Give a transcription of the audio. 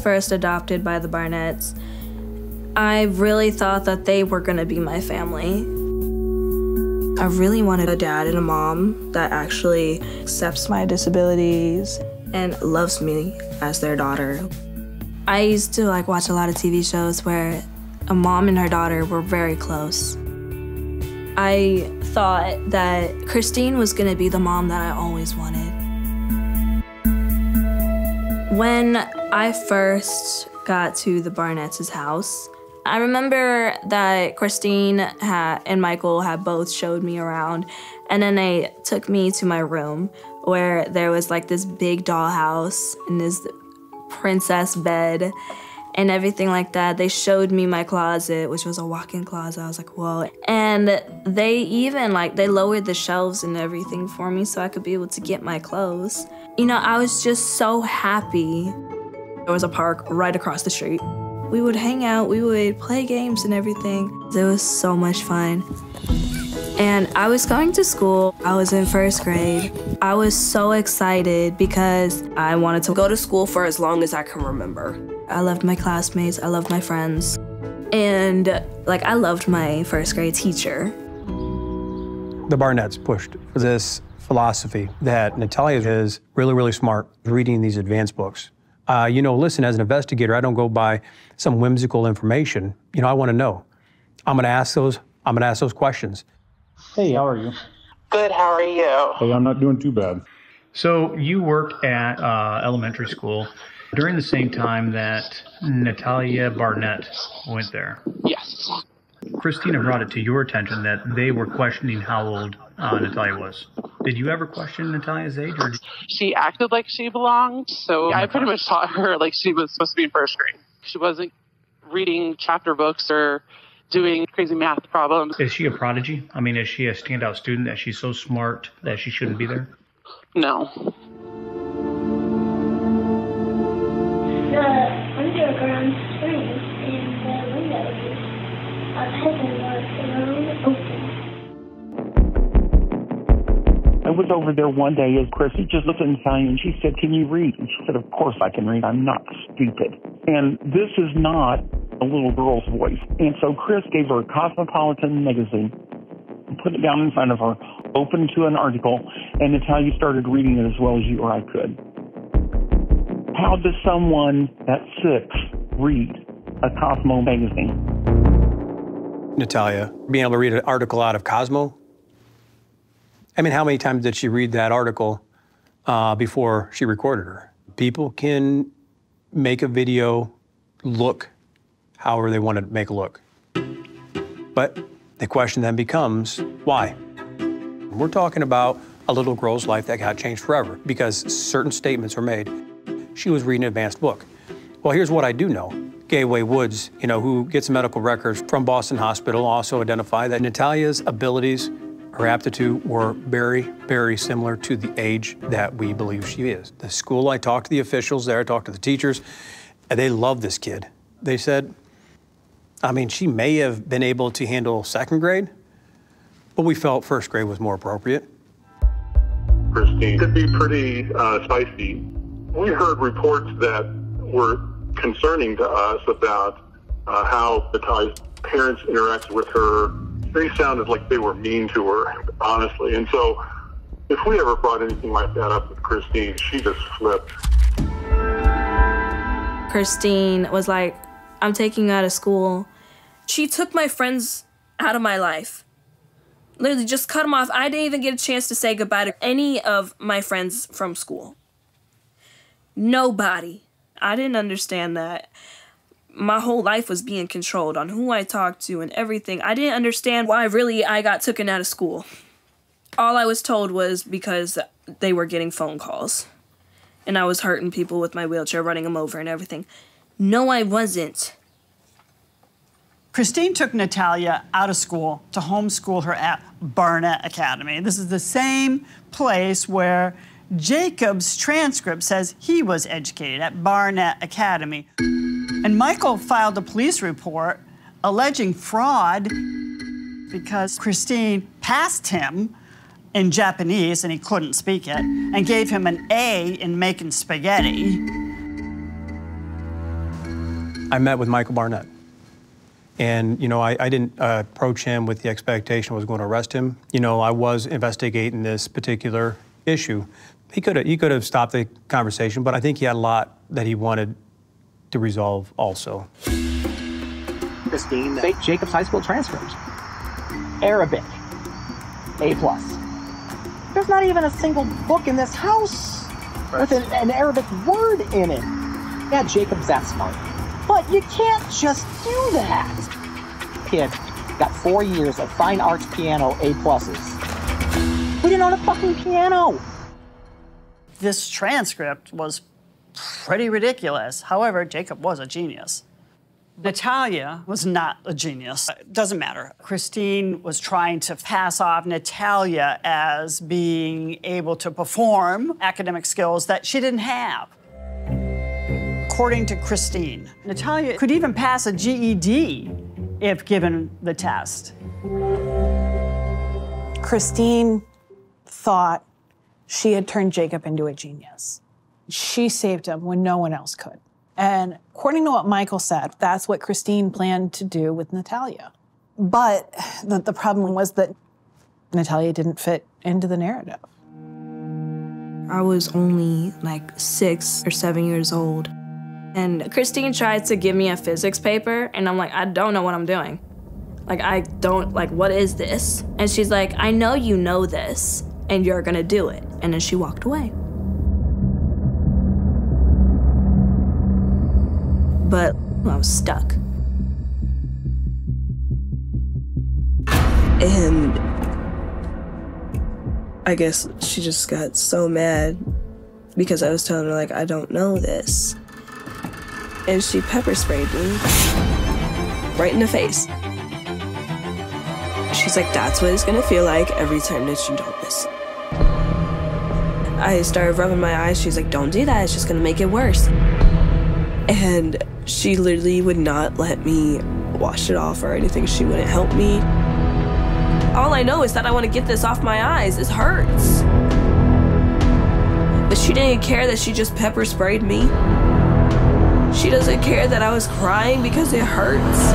first adopted by the Barnetts, I really thought that they were gonna be my family. I really wanted a dad and a mom that actually accepts my disabilities and loves me as their daughter. I used to watch a lot of TV shows where a mom and her daughter were very close. I thought that Christine was gonna be the mom that I always wanted. When I first got to the Barnetts' house, I remember that Christine and Michael had both showed me around, and then they took me to my room where there was this big dollhouse and this princess bed and everything like that. They showed me my closet, which was a walk-in closet. I was like, whoa. And they even they lowered the shelves and everything for me so I could be able to get my clothes. You know, I was just so happy. There was a park right across the street. We would hang out, we would play games and everything. It was so much fun. And I was going to school. I was in first grade. I was so excited because I wanted to go to school for as long as I can remember. I loved my classmates, I loved my friends. And I loved my first grade teacher. The Barnetts pushed this philosophy that Natalije is really, really smart reading these advanced books. You know, listen, as an investigator, I don't go by some whimsical information. You know, I want to know. I'm going to ask those questions. Hey, how are you? Good, how are you? Hey, I'm not doing too bad. So you worked at elementary school during the same time that Natalije Barnett went there. Yes. Christina brought it to your attention that they were questioning how old Natalije was. Did you ever question Natalije's age? Or She acted like she belonged, so I pretty much taught her like she was supposed to be in first grade. She wasn't reading chapter books or doing crazy math problems. Is she a prodigy? I mean, is she a standout student that she's so smart that she shouldn't be there? No. The underground springs and the windows of heaven were thrown open. I was over there one day and Chrissy just looked at Natalije and she said, "Can you read?" And she said, "Of course I can read. I'm not stupid." And this is not a little girl's voice. And so Chris gave her a Cosmopolitan magazine, put it down in front of her, opened to an article, and Natalije started reading it as well as you or I could. How does someone at 6 read a Cosmo magazine? Natalije, being able to read an article out of Cosmo? I mean, how many times did she read that article before she recorded her? People can make a video look however they want to make it look. But the question then becomes, why? We're talking about a little girl's life that got changed forever because certain statements were made. She was reading an advanced book. Well, here's what I do know. Gateway Woods, you know, who gets medical records from Boston Hospital, also identified that Natalije's abilities, her aptitude were very, very similar to the age that we believe she is. The school, I talked to the officials there, I talked to the teachers, and they loved this kid. They said, I mean, she may have been able to handle second grade, but we felt first grade was more appropriate. Christine could be pretty spicy. We heard reports that were concerning to us about how Natalije's parents interacted with her. They sounded like they were mean to her, honestly. And so if we ever brought anything like that up with Christine, she just flipped. Christine was like, "I'm taking you out of school." She took my friends out of my life. Literally just cut them off. I didn't even get a chance to say goodbye to any of my friends from school. Nobody. I didn't understand that. My whole life was being controlled on who I talked to and everything. I didn't understand why really I got taken out of school. All I was told was because they were getting phone calls. And I was hurting people with my wheelchair, running them over and everything. No, I wasn't. Christine took Natalije out of school to homeschool her at Barnett Academy. This is the same place where Jacob's transcript says he was educated, at Barnett Academy. And Michael filed a police report alleging fraud because Christine passed him in Japanese, and he couldn't speak it, and gave him an A in making spaghetti. I met with Michael Barnett. And, you know, I didn't approach him with the expectation I was going to arrest him. You know, I was investigating this particular issue. He could have stopped the conversation, but I think he had a lot that he wanted to resolve also. Christine, fake Jacob's high school transcript. Arabic, A+. There's not even a single book in this house with an Arabic word in it. Yeah, Jacob's that smart. But you can't just do that. Kid got 4 years of fine arts piano A+. We didn't own a fucking piano. This transcript was pretty ridiculous. However, Jacob was a genius. Natalije was not a genius. It doesn't matter. Christine was trying to pass off Natalije as being able to perform academic skills that she didn't have. According to Christine, Natalije could even pass a GED if given the test. Christine thought she had turned Jacob into a genius. She saved him when no one else could. And according to what Michael said, that's what Christine planned to do with Natalije. But the problem was that Natalije didn't fit into the narrative. I was only like 6 or 7 years old. And Christine tried to give me a physics paper, and I'm like, I don't know what I'm doing. Like, what is this? And she's like, I know you know this, and you're gonna do it. And then she walked away. But I was stuck. And I guess she just got so mad because I was telling her, like, I don't know this. And she pepper sprayed me right in the face. She's like, that's what it's gonna feel like every time that you don't listen. I started rubbing my eyes. She's like, don't do that, it's just gonna make it worse. And she literally would not let me wash it off or anything. She wouldn't help me. All I know is that I want to get this off my eyes. It hurts. But she didn't care that she just pepper sprayed me. She doesn't care that I was crying because it hurts.